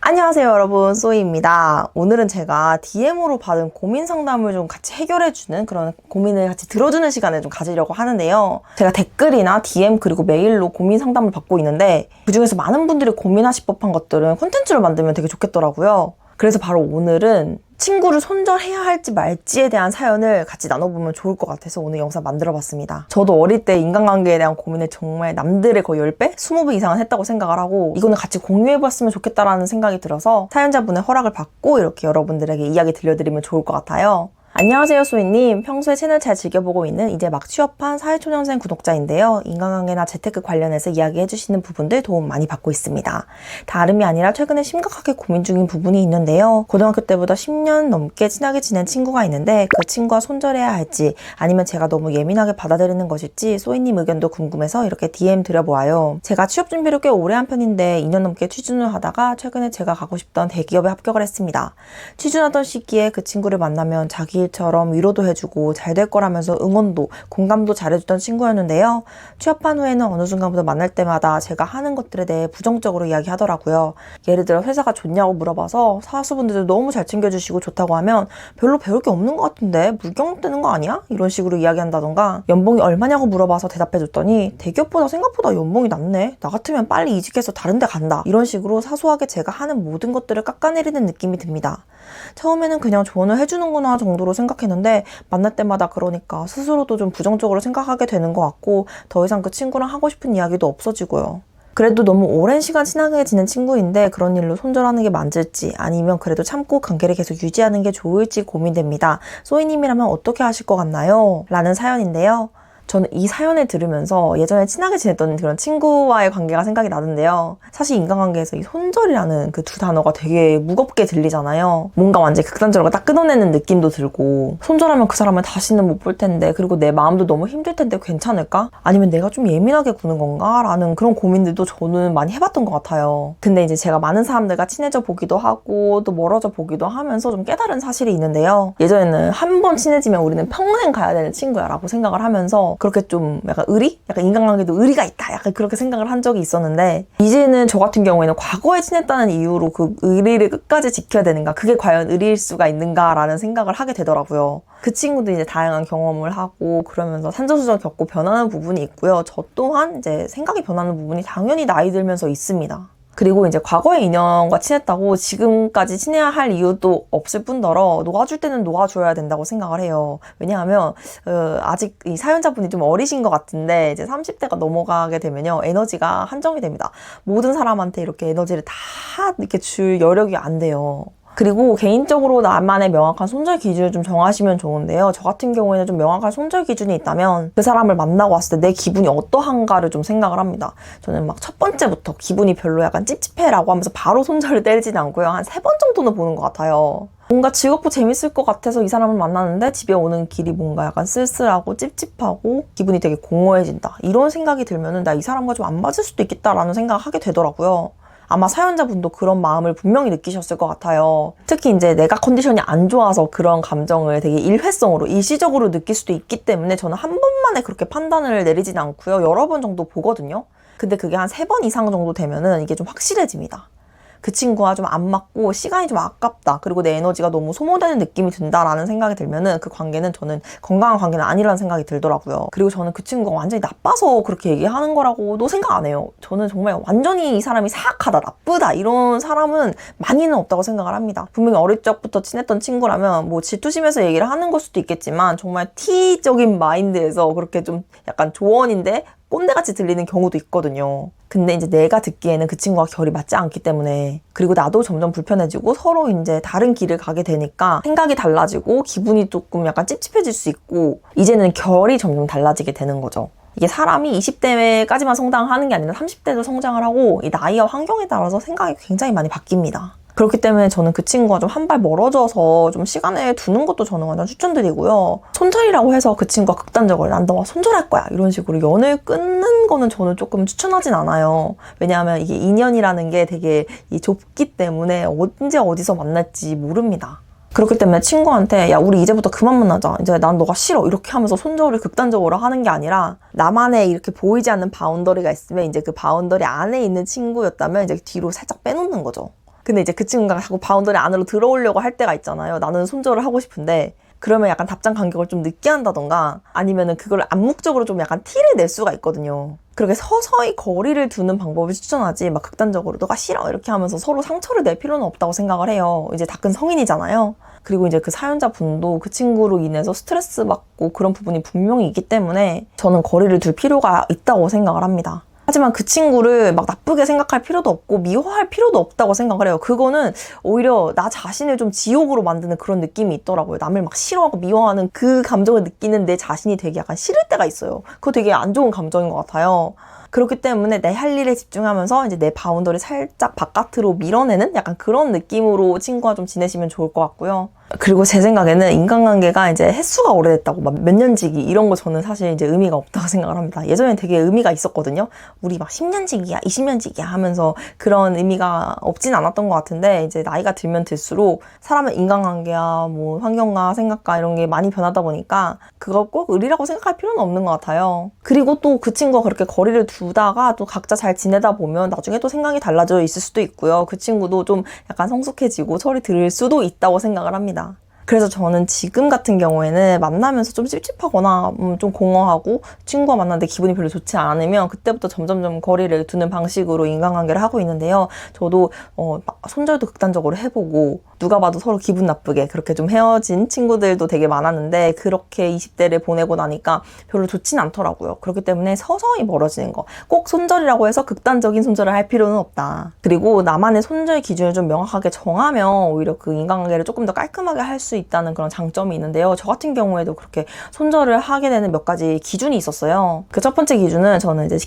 안녕하세요 여러분, 쏘이입니다. 오늘은 제가 DM으로 받은 고민 상담을 좀 같이 해결해주는 그런 고민을 같이 들어주는 시간을 좀 가지려고 하는데요. 제가 댓글이나 DM 그리고 메일로 고민 상담을 받고 있는데 그중에서 많은 분들이 고민하실 법한 것들은 콘텐츠로 만들면 되게 좋겠더라고요. 그래서 바로 오늘은 친구를 손절해야 할지 말지에 대한 사연을 같이 나눠보면 좋을 것 같아서 오늘 영상 만들어봤습니다. 저도 어릴 때 인간관계에 대한 고민을 정말 남들의 거의 10배? 20배 이상은 했다고 생각을 하고 이거는 같이 공유해봤으면 좋겠다라는 생각이 들어서 사연자분의 허락을 받고 이렇게 여러분들에게 이야기 들려드리면 좋을 것 같아요. 안녕하세요 소희님. 평소에 채널 잘 즐겨보고 있는 이제 막 취업한 사회초년생 구독자인데요. 인간관계나 재테크 관련해서 이야기해주시는 부분들 도움 많이 받고 있습니다. 다름이 아니라 최근에 심각하게 고민 중인 부분이 있는데요. 고등학교 때보다 10년 넘게 친하게 지낸 친구가 있는데 그 친구와 손절해야 할지 아니면 제가 너무 예민하게 받아들이는 것일지 소희님 의견도 궁금해서 이렇게 DM 드려보아요. 제가 취업 준비를 꽤 오래 한 편인데 2년 넘게 취준을 하다가 최근에 제가 가고 싶던 대기업에 합격을 했습니다. 취준하던 시기에 그 친구를 만나면 자기 처럼 위로도 해주고 잘 될 거라면서 응원도 공감도 잘해주던 친구였는데요. 취업한 후에는 어느 순간부터 만날 때마다 제가 하는 것들에 대해 부정적으로 이야기하더라고요. 예를 들어 회사가 좋냐고 물어봐서 사수분들도 너무 잘 챙겨주시고 좋다고 하면 별로 배울 게 없는 것 같은데 물경 뜨는 거 아니야? 이런 식으로 이야기한다던가 연봉이 얼마냐고 물어봐서 대답해줬더니 대기업보다 생각보다 연봉이 낮네. 나 같으면 빨리 이직해서 다른 데 간다. 이런 식으로 사소하게 제가 하는 모든 것들을 깎아내리는 느낌이 듭니다. 처음에는 그냥 조언을 해주는구나 정도로 생각했는데 만날 때마다 그러니까 스스로도 좀 부정적으로 생각하게 되는 것 같고 더 이상 그 친구랑 하고 싶은 이야기도 없어지고요. 그래도 너무 오랜 시간 친하게 지낸 친구인데 그런 일로 손절하는 게 맞을지 아니면 그래도 참고 관계를 계속 유지하는 게 좋을지 고민됩니다. 소희님이라면 어떻게 하실 것 같나요? 라는 사연인데요. 저는 이 사연을 들으면서 예전에 친하게 지냈던 그런 친구와의 관계가 생각이 나는데요. 사실 인간관계에서 이 손절이라는 그 두 단어가 되게 무겁게 들리잖아요. 뭔가 완전히 극단적으로 딱 끊어내는 느낌도 들고 손절하면 그 사람을 다시는 못 볼 텐데 그리고 내 마음도 너무 힘들 텐데 괜찮을까? 아니면 내가 좀 예민하게 구는 건가? 라는 그런 고민들도 저는 많이 해봤던 것 같아요. 근데 이제 제가 많은 사람들과 친해져 보기도 하고 또 멀어져 보기도 하면서 좀 깨달은 사실이 있는데요. 예전에는 한 번 친해지면 우리는 평생 가야 되는 친구야 라고 생각을 하면서 그렇게 좀 약간 의리? 약간 인간관계도 의리가 있다. 약간 그렇게 생각을 한 적이 있었는데 이제는 저 같은 경우에는 과거에 친했다는 이유로 그 의리를 끝까지 지켜야 되는가? 그게 과연 의리일 수가 있는가라는 생각을 하게 되더라고요. 그 친구도 이제 다양한 경험을 하고 그러면서 산전수전 겪고 변하는 부분이 있고요. 저 또한 이제 생각이 변하는 부분이 당연히 나이 들면서 있습니다. 그리고 이제 과거의 인연과 친했다고 지금까지 친해야 할 이유도 없을 뿐더러 놓아줄 때는 놓아줘야 된다고 생각을 해요. 왜냐하면 아직 이 사연자분이 좀 어리신 것 같은데 이제 30대가 넘어가게 되면요 에너지가 한정이 됩니다. 모든 사람한테 이렇게 에너지를 다 이렇게 줄 여력이 안 돼요. 그리고 개인적으로 나만의 명확한 손절 기준을 좀 정하시면 좋은데요. 저 같은 경우에는 좀 명확한 손절 기준이 있다면 그 사람을 만나고 왔을 때 내 기분이 어떠한가를 좀 생각을 합니다. 저는 막 첫 번째부터 기분이 별로 약간 찝찝해라고 하면서 바로 손절을 때리진 않고요. 한 3번 정도는 보는 것 같아요. 뭔가 즐겁고 재밌을 것 같아서 이 사람을 만났는데 집에 오는 길이 뭔가 약간 쓸쓸하고 찝찝하고 기분이 되게 공허해진다. 이런 생각이 들면은 나 이 사람과 좀 안 맞을 수도 있겠다라는 생각을 하게 되더라고요. 아마 사연자분도 그런 마음을 분명히 느끼셨을 것 같아요. 특히 이제 내가 컨디션이 안 좋아서 그런 감정을 되게 일회성으로, 일시적으로 느낄 수도 있기 때문에 저는 한 번만에 그렇게 판단을 내리진 않고요. 여러 번 정도 보거든요. 근데 그게 한 3번 이상 정도 되면은 이게 좀 확실해집니다. 그 친구와 좀 안 맞고 시간이 좀 아깝다. 그리고 내 에너지가 너무 소모되는 느낌이 든다라는 생각이 들면은 그 관계는 저는 건강한 관계는 아니라는 생각이 들더라고요. 그리고 저는 그 친구가 완전히 나빠서 그렇게 얘기하는 거라고도 생각 안 해요. 저는 정말 완전히 이 사람이 사악하다, 나쁘다 이런 사람은 많이는 없다고 생각을 합니다. 분명히 어릴 적부터 친했던 친구라면 뭐 질투심에서 얘기를 하는 걸 수도 있겠지만 정말 T적인 마인드에서 그렇게 좀 약간 조언인데 꼰대같이 들리는 경우도 있거든요. 근데 이제 내가 듣기에는 그 친구와 결이 맞지 않기 때문에 그리고 나도 점점 불편해지고 서로 이제 다른 길을 가게 되니까 생각이 달라지고 기분이 조금 약간 찝찝해질 수 있고 이제는 결이 점점 달라지게 되는 거죠. 이게 사람이 20대까지만 성장하는 게 아니라 30대도 성장을 하고 이 나이와 환경에 따라서 생각이 굉장히 많이 바뀝니다. 그렇기 때문에 저는 그 친구가 좀 한 발 멀어져서 좀 시간을 두는 것도 저는 완전 추천드리고요. 손절이라고 해서 그 친구가 극단적으로 난 너와 손절할 거야 이런 식으로 연을 끊는 거는 저는 조금 추천하진 않아요. 왜냐하면 이게 인연이라는 게 되게 좁기 때문에 언제 어디서 만날지 모릅니다. 그렇기 때문에 친구한테 야 우리 이제부터 그만 만나자. 이제 난 너가 싫어. 이렇게 하면서 손절을 극단적으로 하는 게 아니라 나만의 이렇게 보이지 않는 바운더리가 있으면 이제 그 바운더리 안에 있는 친구였다면 이제 뒤로 살짝 빼놓는 거죠. 근데 이제 그 친구가 자꾸 바운더리 안으로 들어오려고 할 때가 있잖아요. 나는 손절을 하고 싶은데 그러면 약간 답장 간격을 좀 늦게 한다던가 아니면은 그걸 암묵적으로 좀 약간 티를 낼 수가 있거든요. 그렇게 서서히 거리를 두는 방법을 추천하지 막 극단적으로 너가 싫어 이렇게 하면서 서로 상처를 낼 필요는 없다고 생각을 해요. 이제 다 큰 성인이잖아요. 그리고 이제 그 사연자분도 그 친구로 인해서 스트레스 받고 그런 부분이 분명히 있기 때문에 저는 거리를 둘 필요가 있다고 생각을 합니다. 하지만 그 친구를 막 나쁘게 생각할 필요도 없고 미워할 필요도 없다고 생각을 해요. 그거는 오히려 나 자신을 좀 지옥으로 만드는 그런 느낌이 있더라고요. 남을 막 싫어하고 미워하는 그 감정을 느끼는 내 자신이 되게 약간 싫을 때가 있어요. 그거 되게 안 좋은 감정인 것 같아요. 그렇기 때문에 내 할 일에 집중하면서 이제 내 바운더리 살짝 바깥으로 밀어내는 약간 그런 느낌으로 친구와 좀 지내시면 좋을 것 같고요. 그리고 제 생각에는 인간관계가 이제 횟수가 오래됐다고 막 몇 년지기 이런 거 저는 사실 이제 의미가 없다고 생각을 합니다. 예전엔 되게 의미가 있었거든요. 우리 막 10년지기야, 20년지기야 하면서 그런 의미가 없진 않았던 것 같은데 이제 나이가 들면 들수록 사람의 인간관계야, 뭐 환경과 생각과 이런 게 많이 변하다 보니까 그걸 꼭 의리라고 생각할 필요는 없는 것 같아요. 그리고 또 그 친구가 그렇게 거리를 두다가 또 각자 잘 지내다 보면 나중에 또 생각이 달라져 있을 수도 있고요. 그 친구도 좀 약간 성숙해지고 철이 들 수도 있다고 생각을 합니다. 그래서 저는 지금 같은 경우에는 만나면서 좀 찝찝하거나 좀 공허하고 친구가 만났는데 기분이 별로 좋지 않으면 그때부터 점점점 거리를 두는 방식으로 인간관계를 하고 있는데요. 저도 손절도 극단적으로 해보고 누가 봐도 서로 기분 나쁘게 그렇게 좀 헤어진 친구들도 되게 많았는데 그렇게 20대를 보내고 나니까 별로 좋진 않더라고요. 그렇기 때문에 서서히 멀어지는 거. 꼭 손절이라고 해서 극단적인 손절을 할 필요는 없다. 그리고 나만의 손절 기준을 좀 명확하게 정하면 오히려 그 인간관계를 조금 더 깔끔하게 할 수 있다는 그런 장점이 있는데요. 저 같은 경우에도 그렇게 손절을 하게 되는 몇 가지 기준이 있었어요. 그 첫 번째 기준은 저는 이제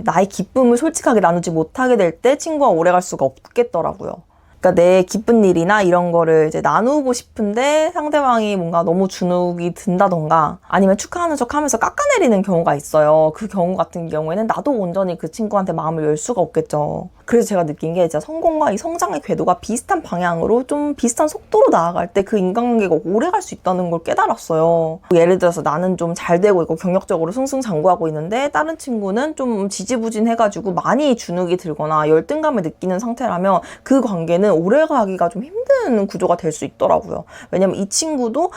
나의 기쁨을 솔직하게 나누지 못하게 될 때 친구와 오래 갈 수가 없겠더라고요. 그러니까 내 기쁜 일이나 이런 거를 이제 나누고 싶은데 상대방이 뭔가 너무 주눅이 든다던가 아니면 축하하는 척 하면서 깎아내리는 경우가 있어요. 그 경우 같은 경우에는 나도 온전히 그 친구한테 마음을 열 수가 없겠죠. 그래서 제가 느낀 게 진짜 성공과 이 성장의 궤도가 비슷한 방향으로 좀 비슷한 속도로 나아갈 때 그 인간관계가 오래 갈 수 있다는 걸 깨달았어요. 예를 들어서 나는 좀 잘 되고 있고 경력적으로 승승장구하고 있는데 다른 친구는 좀 지지부진해가지고 많이 주눅이 들거나 열등감을 느끼는 상태라면 그 관계는 오래가기가 좀 힘든 구조가 될 수 있더라고요. 왜냐면 이 친구도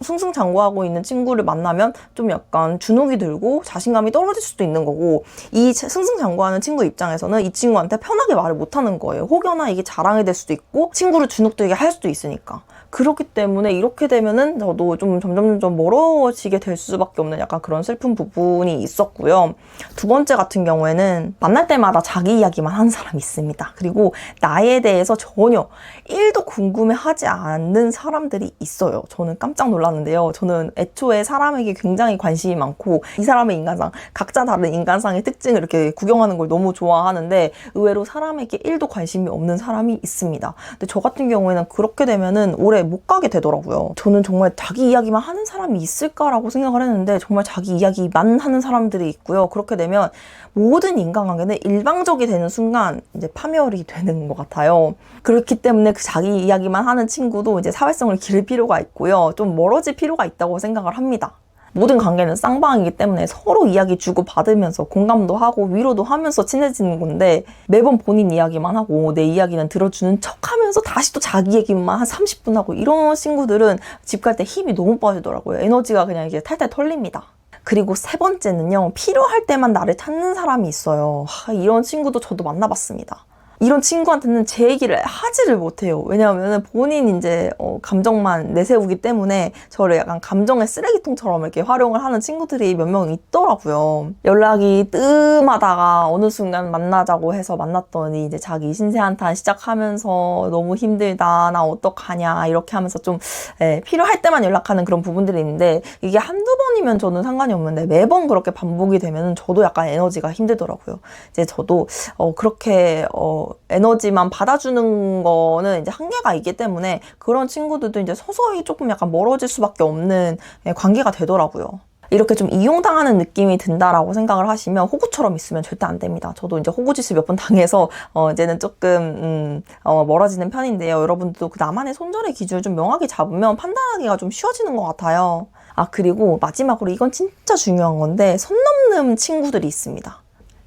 승승장구하고 있는 친구를 만나면 좀 약간 주눅이 들고 자신감이 떨어질 수도 있는 거고 이 승승장구하는 친구 입장에서는 이 친구한테 편하게 말을 못하는 거예요. 혹여나 이게 자랑이 될 수도 있고 친구를 주눅들게 할 수도 있으니까. 그렇기 때문에 이렇게 되면은 저도 좀 점점 멀어지게 될 수밖에 없는 약간 그런 슬픈 부분이 있었고요. 두 번째 같은 경우에는 만날 때마다 자기 이야기만 하는 사람이 있습니다. 그리고 나에 대해서 전혀 1도 궁금해하지 않는 사람들이 있어요. 저는 깜짝 놀랐는데요. 저는 애초에 사람에게 굉장히 관심이 많고 이 사람의 인간상, 각자 다른 인간상의 특징을 이렇게 구경하는 걸 너무 좋아하는데 의외로 사람에게 1도 관심이 없는 사람이 있습니다. 근데 저 같은 경우에는 그렇게 되면은 오래 못 가게 되더라고요. 저는 정말 자기 이야기만 하는 사람이 있을까라고 생각을 했는데 정말 자기 이야기만 하는 사람들이 있고요. 그렇게 되면 모든 인간관계는 일방적이 되는 순간 이제 파멸이 되는 것 같아요. 그렇기 때문에 그 자기 이야기만 하는 친구도 이제 사회성을 기를 필요가 있고요. 좀 멀어질 필요가 있다고 생각을 합니다. 모든 관계는 쌍방이기 때문에 서로 이야기 주고받으면서 공감도 하고 위로도 하면서 친해지는 건데 매번 본인 이야기만 하고 내 이야기는 들어주는 척하면서 다시 또 자기 얘기만 한 30분 하고 이런 친구들은 집 갈 때 힘이 너무 빠지더라고요. 에너지가 그냥 이게 탈탈 털립니다. 그리고 세 번째는요. 필요할 때만 나를 찾는 사람이 있어요. 이런 친구도 저도 만나봤습니다. 이런 친구한테는 제 얘기를 하지를 못해요. 왜냐하면 본인 이제 감정만 내세우기 때문에 저를 약간 감정의 쓰레기통처럼 이렇게 활용을 하는 친구들이 몇 명 있더라고요. 연락이 뜸하다가 어느 순간 만나자고 해서 만났더니 이제 자기 신세한탄 시작하면서 너무 힘들다, 나 어떡하냐 이렇게 하면서 좀 필요할 때만 연락하는 그런 부분들이 있는데 이게 한두 번이면 저는 상관이 없는데 매번 그렇게 반복이 되면 저도 약간 에너지가 힘들더라고요. 이제 저도 그렇게 에너지만 받아주는 거는 이제 한계가 있기 때문에 그런 친구들도 이제 서서히 조금 약간 멀어질 수밖에 없는 관계가 되더라고요. 이렇게 좀 이용당하는 느낌이 든다라고 생각을 하시면 호구처럼 있으면 절대 안 됩니다. 저도 이제 호구짓을 몇 번 당해서 이제는 조금 멀어지는 편인데요. 여러분들도 그 나만의 손절의 기준을 좀 명확히 잡으면 판단하기가 좀 쉬워지는 것 같아요. 그리고 마지막으로 이건 진짜 중요한 건데 선 넘는 친구들이 있습니다.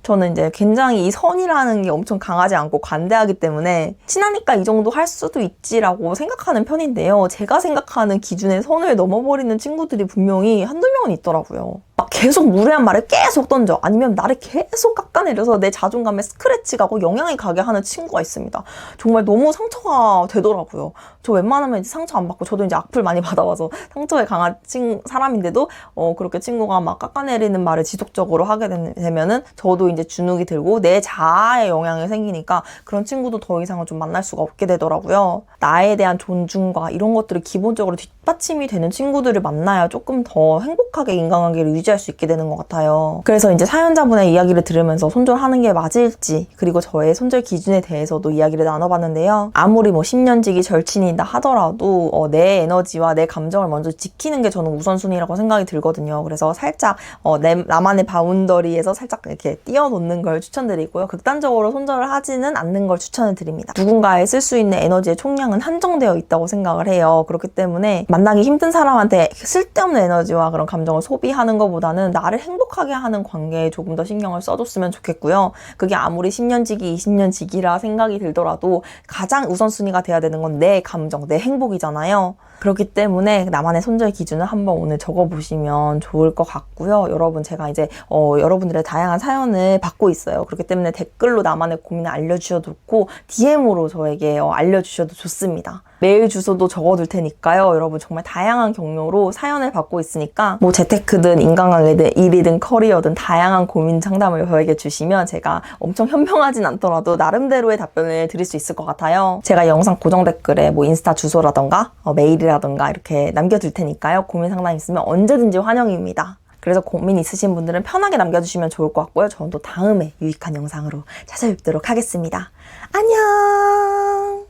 저는 이제 굉장히 이 선이라는 게 엄청 강하지 않고 관대하기 때문에 친하니까 이 정도 할 수도 있지라고 생각하는 편인데요. 제가 생각하는 기준의 선을 넘어버리는 친구들이 분명히 한두 명은 있더라고요. 막 계속 무례한 말을 계속 던져. 아니면 나를 계속 깎아내려서 내 자존감에 스크래치 가고 영향이 가게 하는 친구가 있습니다. 정말 너무 상처가 되더라고요. 저 웬만하면 이제 상처 안 받고, 저도 이제 악플 많이 받아봐서 상처에 강한 사람인데도 그렇게 친구가 막 깎아내리는 말을 지속적으로 하게 되면은 저도 이제 주눅이 들고 내 자아에 영향이 생기니까 그런 친구도 더 이상은 좀 만날 수가 없게 되더라고요. 나에 대한 존중과 이런 것들이 기본적으로 뒷받침이 되는 친구들을 만나야 조금 더 행복하게 인간관계를 유지할 수 있게 되는 것 같아요. 그래서 이제 사연자분의 이야기를 들으면서 손절하는 게 맞을지, 그리고 저의 손절 기준에 대해서도 이야기를 나눠봤는데요. 아무리 뭐 10년지기 절친이다 하더라도 내 에너지와 내 감정을 먼저 지키는 게 저는 우선순위라고 생각이 들거든요. 그래서 살짝 나만의 바운더리에서 살짝 이렇게 뛰어놓는 걸 추천드리고요. 극단적으로 손절을 하지는 않는 걸 추천을 드립니다. 누군가에 쓸 수 있는 에너지의 총량은 한정되어 있다고 생각을 해요. 그렇기 때문에 만나기 힘든 사람한테 쓸데없는 에너지와 그런 감정을 소비하는 것보다는 나를 행복하게 하는 관계에 조금 더 신경을 써줬으면 좋겠고요. 그게 아무리 10년지기, 20년지기라 생각이 들더라도 가장 우선순위가 돼야 되는 건 내 감정, 내 행복이잖아요. 그렇기 때문에 나만의 손절 기준을 한번 오늘 적어보시면 좋을 것 같고요. 여러분, 제가 이제 여러분들의 다양한 사연을 받고 있어요. 그렇기 때문에 댓글로 나만의 고민을 알려주셔도 좋고 DM으로 저에게 알려주셔도 좋습니다. 메일 주소도 적어둘 테니까요. 여러분, 정말 다양한 경로로 사연을 받고 있으니까 뭐 재테크든 인간관계든 일이든 커리어든 다양한 고민 상담을 저에게 주시면 제가 엄청 현명하진 않더라도 나름대로의 답변을 드릴 수 있을 것 같아요. 제가 영상 고정 댓글에 뭐 인스타 주소라던가 메일이라던가 이렇게 남겨둘 테니까요. 고민 상담 있으면 언제든지 환영입니다. 그래서 고민 있으신 분들은 편하게 남겨주시면 좋을 것 같고요. 저는 또 다음에 유익한 영상으로 찾아뵙도록 하겠습니다. 안녕!